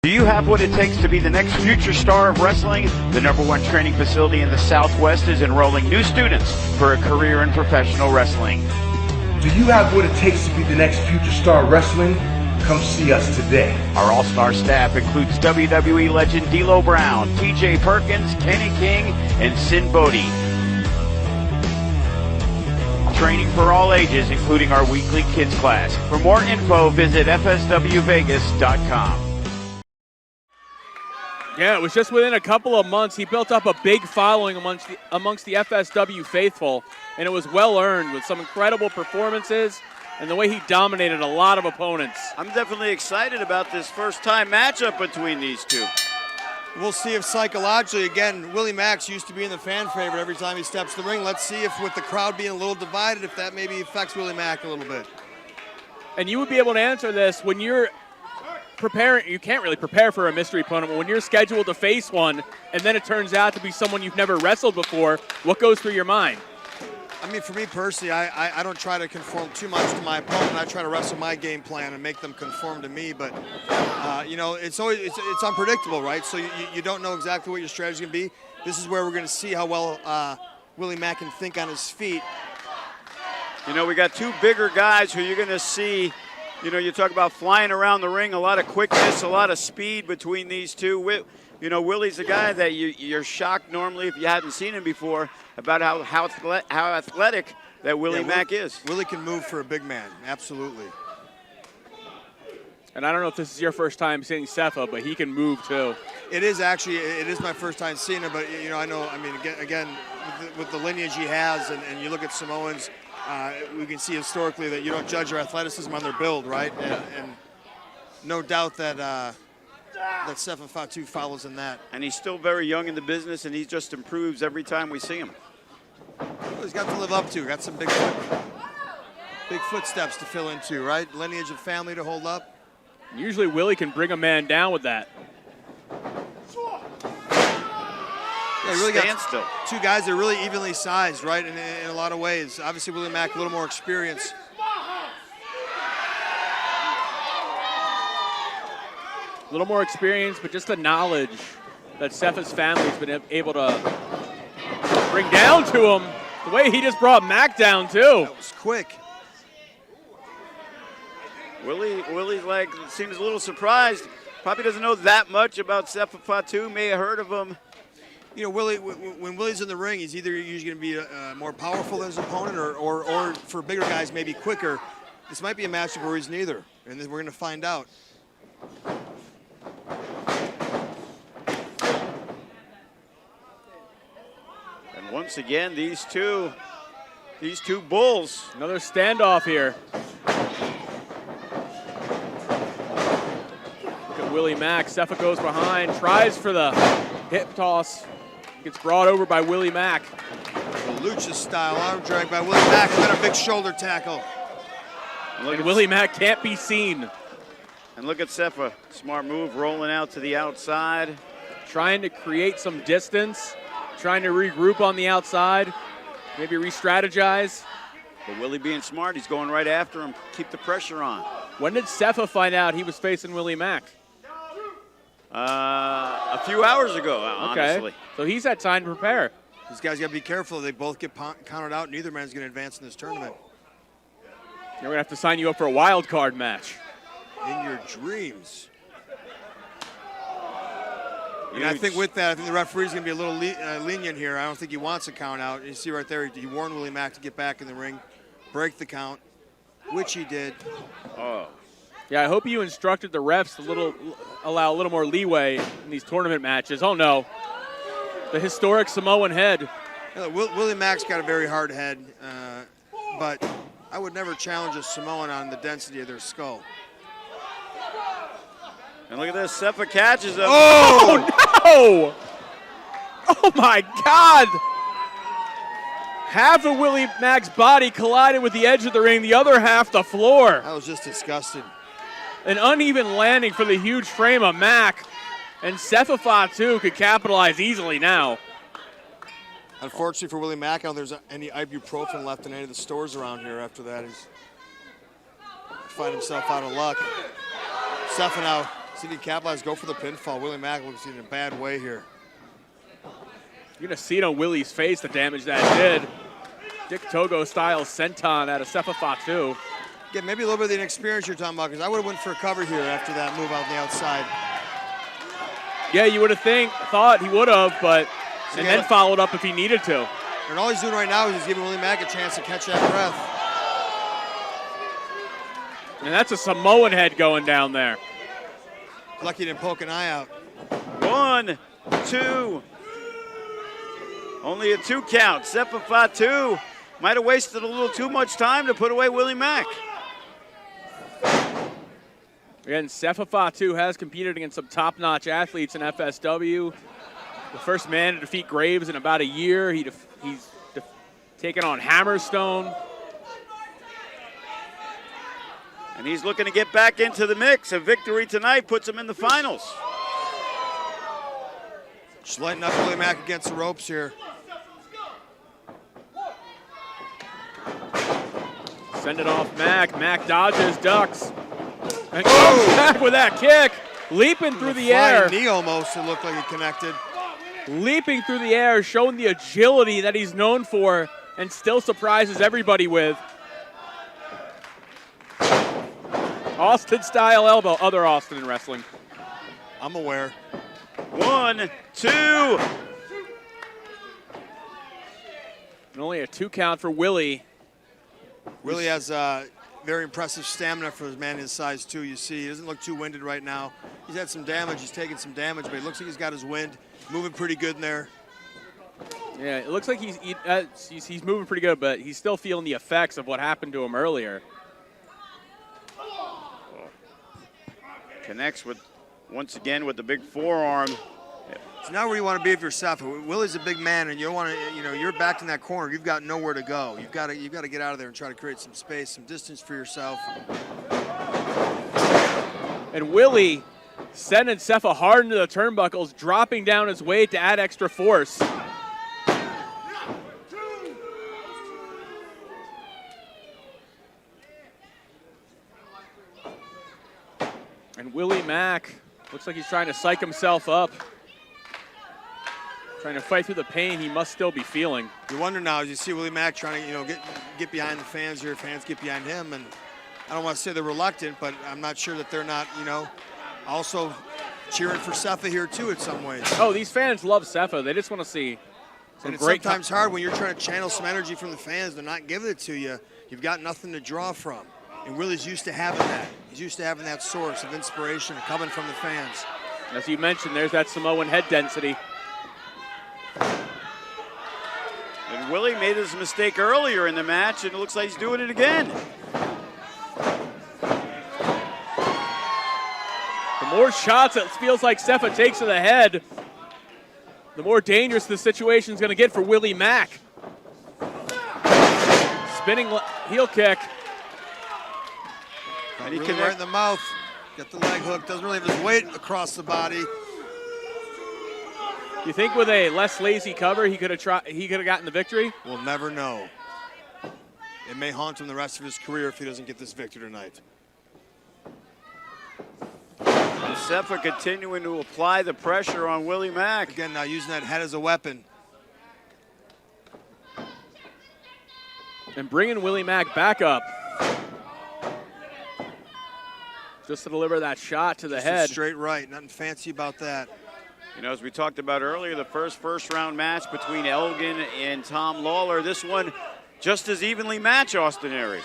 Do you have what it takes to be the next future star of wrestling? The #1 training facility in the Southwest is enrolling new students for a career in professional wrestling. Do you have what it takes to be the next future star of wrestling? Come see us today. Our all-star staff includes WWE legend D'Lo Brown, TJ Perkins, Kenny King, and Sin Bodhi. Training for all ages, including our weekly kids class. For more info, visit fswvegas.com. Yeah, it was just within a couple of months he built up a big following amongst the FSW faithful, and it was well earned with some incredible performances and the way he dominated a lot of opponents. I'm definitely excited about this first-time matchup between these two. We'll see if psychologically, again, Willie Mack used to be in the fan favorite every time he steps in the ring. Let's see if with the crowd being a little divided, if that maybe affects Willie Mack a little bit. And you would be able to answer this when you're preparing. You can't really prepare for a mystery opponent, but when you're scheduled to face one and then it turns out to be someone you've never wrestled before, what goes through your mind? I mean, for me personally, I don't try to conform too much to my opponent. I try to wrestle my game plan and make them conform to me. But you know, it's unpredictable, right? So you don't know exactly what your strategy is going to be. This is where we're going to see how well Willie Mack can think on his feet. You know, we got two bigger guys who you're going to see. You know, you talk about flying around the ring, a lot of quickness, a lot of speed between these two. You know, Willie's a guy that you're shocked normally if you hadn't seen him before about how athletic that Willie Mack is. Willie can move for a big man, absolutely. And I don't know if this is your first time seeing Sefa, but he can move too. It is actually. It is my first time seeing him, but you know, I know. I mean, again, with the lineage he has, and you look at Samoans, we can see historically that you don't judge their athleticism on their build, right? And no doubt that that Sefa Fatu follows in that. And he's still very young in the business, and he just improves every time we see him. Well, he's got to live up to. Got some big footsteps to fill into, right? Lineage of family to hold up. Usually Willie can bring a man down with that. Yeah, really got two guys that are really evenly sized, right, in a lot of ways. Obviously, Willie Mack, a little more experience. A little more experience, but just the knowledge that Sefa's family's been able to bring down to him. The way he just brought Mack down, too. That was quick. Willie like seems a little surprised. Probably doesn't know that much about Sefa Fatu. May have heard of him. You know, Willie, when Willie's in the ring, he's either usually going to be more powerful than his opponent, or for bigger guys, maybe quicker. This might be a matchup where he's neither, and we're going to find out. And once again, these two bulls. Another standoff here. Look at Willie Mack. Sefa goes behind, tries for the hip toss. Gets brought over by Willie Mack. Lucha style arm drag by Willie Mack, and then a big shoulder tackle. And Willie Mack can't be seen. And look at Sefa, smart move, rolling out to the outside. Trying to create some distance, trying to regroup on the outside, maybe re-strategize. But Willie being smart, he's going right after him, keep the pressure on. When did Sefa find out he was facing Willie Mack? A few hours ago, honestly. Okay, so he's had time to prepare. These guys got to be careful. They both get counted out. Neither man's going to advance in this tournament. We're going to have to sign you up for a wild card match. In your dreams. And I think with that, I think the referee's going to be a little lenient here. I don't think he wants a count out. You see right there, he warned Willie Mack to get back in the ring, break the count, which he did. Oh. Yeah, I hope you instructed the refs to allow a little more leeway in these tournament matches. Oh, no. The historic Samoan head. Yeah, Willie Mack's got a very hard head, but I would never challenge a Samoan on the density of their skull. And look at this, Sefa catches him. Oh, no! Oh, my God! Half of Willie Mack's body collided with the edge of the ring, the other half the floor. That was just disgusting. An uneven landing for the huge frame of Mack, and Sefa Fatu could capitalize easily now. Unfortunately for Willie Mack, I don't think there's any ibuprofen left in any of the stores around here after that. He's find himself out of luck. Sefa now See if he capitalize, go for the pinfall. Willie Mack looks in a bad way here. You're going to see it on Willie's face, the damage that did. Dick Togo style senton out of Sefa Fatu. Yeah, maybe a little bit of the inexperience you're talking about, because I would have went for a cover here after that move out on the outside. Yeah, you would have thought he would have, but and then followed up if he needed to. And all he's doing right now is he's giving Willie Mack a chance to catch that breath. And that's a Samoan head going down there. Lucky he didn't poke an eye out. 1, 2. Only a 2 count. Sefa Fatu might have wasted a little too much time to put away Willie Mack. Again, Sefa Fatu has competed against some top-notch athletes in FSW. The first man to defeat Graves in about a year. He's taken on Hammerstone. And he's looking to get back into the mix. A victory tonight puts him in the finals. Just lighting up Willie Mack against the ropes here. Send it off Mack. Mack dodges, ducks. And comes back with that kick. Leaping through the air. Knee almost, it looked like he connected. Leaping through the air, showing the agility that he's known for and still surprises everybody with. Austin-style elbow. Other Austin in wrestling. I'm aware. 1, 2. And only a 2 count for Willie. Willie has very impressive stamina for a man his size, too. You see, he doesn't look too winded right now. He's had some damage. He's taken some damage, but it looks like he's got his wind. Moving pretty good in there. Yeah, it looks like he's moving pretty good, but he's still feeling the effects of what happened to him earlier. Connects with, once again, with the big forearm. It's not where you want to be if you're Sefa. Willie's a big man, and you don't want to, you're backed in that corner. You've got nowhere to go. You've got to get out of there and try to create some space, some distance for yourself. And Willie sending Sefa hard into the turnbuckles, dropping down his weight to add extra force. And Willie Mack looks like he's trying to psych himself up. Trying to fight through the pain he must still be feeling. You wonder now, as you see Willie Mack trying to, get behind the fans here, fans get behind him, and I don't want to say they're reluctant, but I'm not sure that they're not, also cheering for Sefa here too in some ways. Oh, these fans love Sefa. They just want to see some and it's great. Sometimes hard when you're trying to channel some energy from the fans. They're not giving it to you. You've got nothing to draw from. And Willie's used to having that. He's used to having that source of inspiration coming from the fans. As you mentioned, there's that Samoan head density. And Willie made his mistake earlier in the match, and it looks like he's doing it again. The more shots it feels like Sefa takes to the head, the more dangerous the situation's going to get for Willie Mack. Spinning heel kick. And he really right in the mouth. Get the leg hook. Doesn't really have his weight across the body. You think with a less lazy cover he could have gotten the victory? We'll never know. It may haunt him the rest of his career if he doesn't get this victory tonight. And Sefa continuing to apply the pressure on Willie Mack. Again, now using that head as a weapon. And bringing Willie Mack back up. Just to deliver that shot to the head. Straight right, nothing fancy about that. As we talked about earlier, the first round match between Elgin and Tom Lawler. This one just as evenly matched, Austin Aries.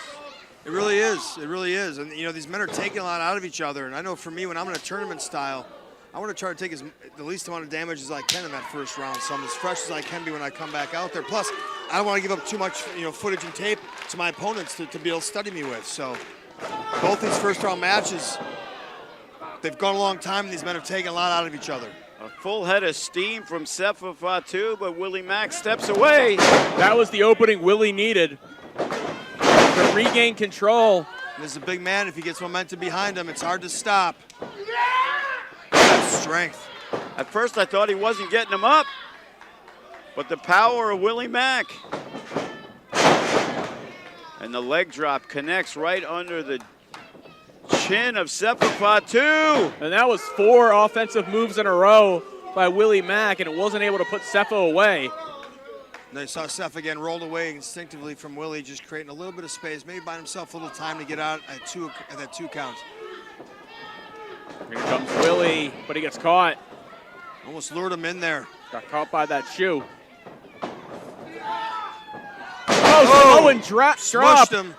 It really is. It really is. And, these men are taking a lot out of each other. And I know for me, when I'm in a tournament style, I want to try to take the least amount of damage as I can in that first round. So I'm as fresh as I can be when I come back out there. Plus, I don't want to give up too much, footage and tape to my opponents to be able to study me with. So both these first round matches, they've gone a long time, and these men have taken a lot out of each other. A full head of steam from Sefa Fatu, but Willie Mack steps away. That was the opening Willie needed to regain control. And as a big man, if he gets momentum behind him, it's hard to stop. That's strength. At first, I thought he wasn't getting him up, but the power of Willie Mack. And the leg drop connects right under the chin of Sefa Fatu. And that was 4 offensive moves in a row by Willie Mack, and it wasn't able to put Sefa away. They saw Sefa again rolled away instinctively from Willie, just creating a little bit of space, maybe buying himself a little time to get out at that 2 count. Here comes Willie, but he gets caught. Almost lured him in there. Got caught by that shoe. Oh, Samoan drop. Smushed him.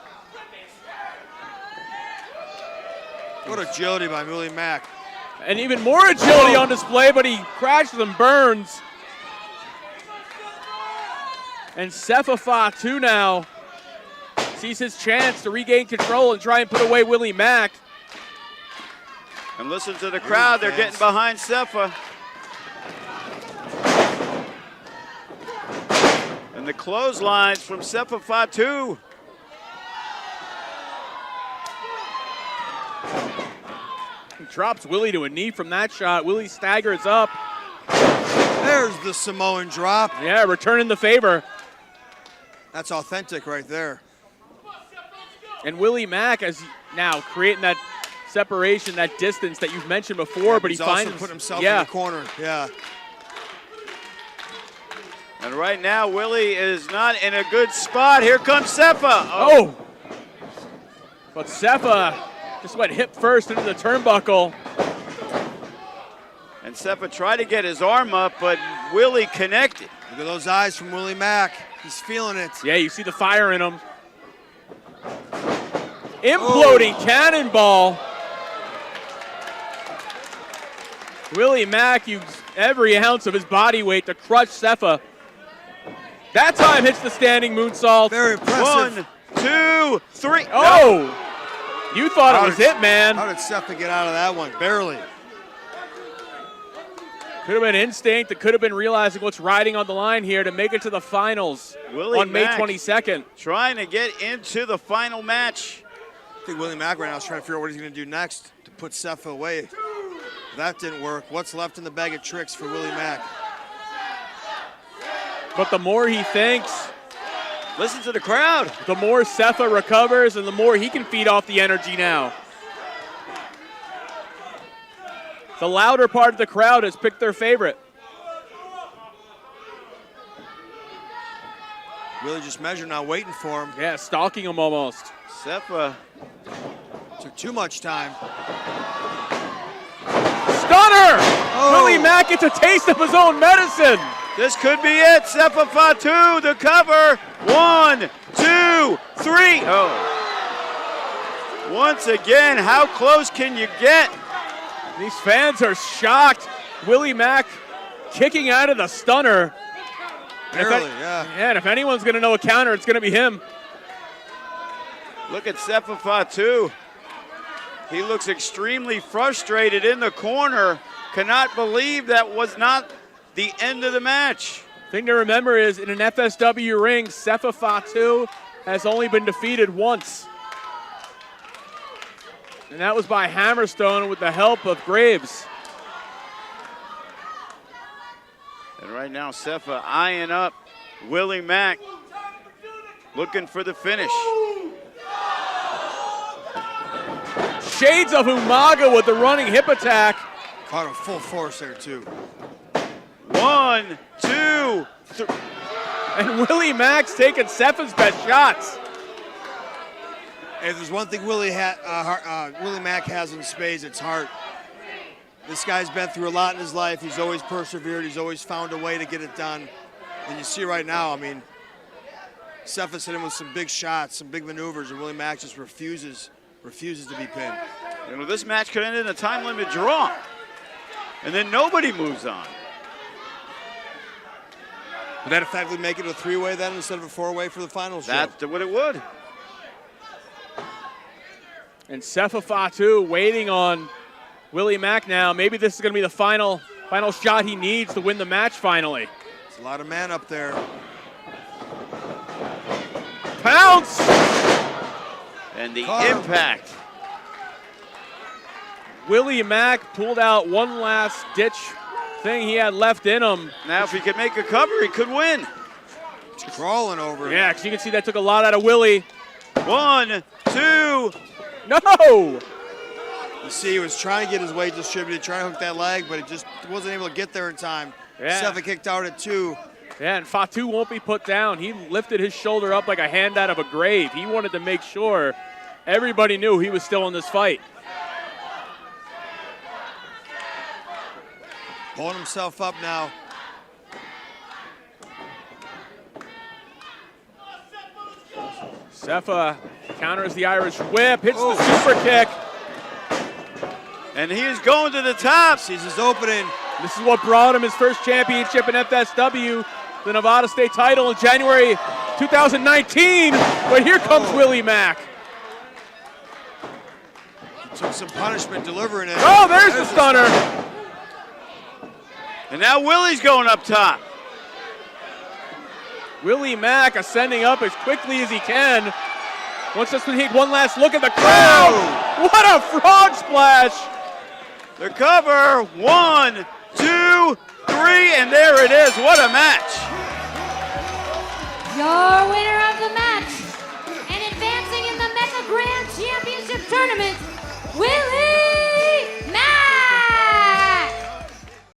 What agility by Willie Mack. And even more agility on display, but he crashes and burns. And Sefa Fatu now sees his chance to regain control and try and put away Willie Mack. And listen to the crowd, they're getting behind Sefa. And the clotheslines from Sefa Fatu. He drops Willie to a knee from that shot. Willie staggers up. There's the Samoan drop. Yeah, returning the favor. That's authentic right there. And Willie Mack is now creating that separation, that distance that you've mentioned before, but he finds also put himself in the corner. Yeah. And right now, Willie is not in a good spot. Here comes Sefa. Oh! But Sefa just went hip first into the turnbuckle. And Sefa tried to get his arm up, but Willie connected. Look at those eyes from Willie Mack. He's feeling it. Yeah, you see the fire in him. Imploding cannonball. Willie Mack used every ounce of his body weight to crush Sefa. That time hits the standing moonsault. Very impressive. 1, 2, 3. Oh! No. You thought it was it, man. How did Sefa get out of that one? Barely. Could have been instinct. It could have been realizing what's riding on the line here to make it to the finals on May 22nd. Trying to get into the final match. I think Willie Mack right now is trying to figure out what he's going to do next to put Sefa away. If that didn't work, what's left in the bag of tricks for Willie Mack? But the more he thinks, listen to the crowd, the more Sefa recovers and the more he can feed off the energy now. The louder part of the crowd has picked their favorite. Willie just measured now, waiting for him. Yeah, stalking him almost. Sefa took too much time. Stunner! Oh. Willie Mack gets a taste of his own medicine. This could be it. Sefa Fatu, the cover. 1, 2, 3. Oh. Once again, how close can you get? These fans are shocked. Willie Mack kicking out of the stunner. Barely, yeah. And if anyone's going to know a counter, it's going to be him. Look at Sefa Fatu. He looks extremely frustrated in the corner. Cannot believe that was not the end of the match. Thing to remember is in an FSW ring, Sefa Fatu has only been defeated once. And that was by Hammerstone with the help of Graves. And right now, Sefa eyeing up Willie Mack, looking for the finish. Shades of Umaga with the running hip attack. Caught him full force there, too. 1, 2, 3. And Willie Mack's taking Sefa's best shots. If there's one thing Willie Mack has in spades, it's heart. This guy's been through a lot in his life. He's always persevered. He's always found a way to get it done. And you see right now, I mean, Sefa's hit him with some big shots, some big maneuvers, and Willie Mack just refuses to be pinned. You know, this match could end in a time limit draw. And then nobody moves on. Would that effectively make it a 3-way then instead of a 4-way for the finals? That's what it would. And Sefa Fatu waiting on Willie Mack now. Maybe this is going to be the final shot he needs to win the match finally. There's a lot of man up there. Pounce! And the impact. Willie Mack pulled out one last ditch thing he had left in him. Now if he could make a cover, he could win. He's crawling over. Yeah, because you can see that took a lot out of Willie. 1, 2. No! You see, he was trying to get his weight distributed, trying to hook that leg, but it just wasn't able to get there in time. Yeah. Sefa kicked out at 2. Yeah, and Fatu won't be put down. He lifted his shoulder up like a hand out of a grave. He wanted to make sure everybody knew he was still in this fight. Pulling himself up now. Sefa counters the Irish whip, hits the super kick. And he is going to the top. Sees his opening. This is what brought him his first championship in FSW, the Nevada State title in January 2019. But here comes Willie Mack. Took some punishment delivering it. Oh, there's the stunner. And now Willie's going up top. Willie Mack ascending up as quickly as he can. Wants us to take one last look at the crowd. What a frog splash. The cover, 1, 2, 3, and there it is. What a match. Your winner of the match,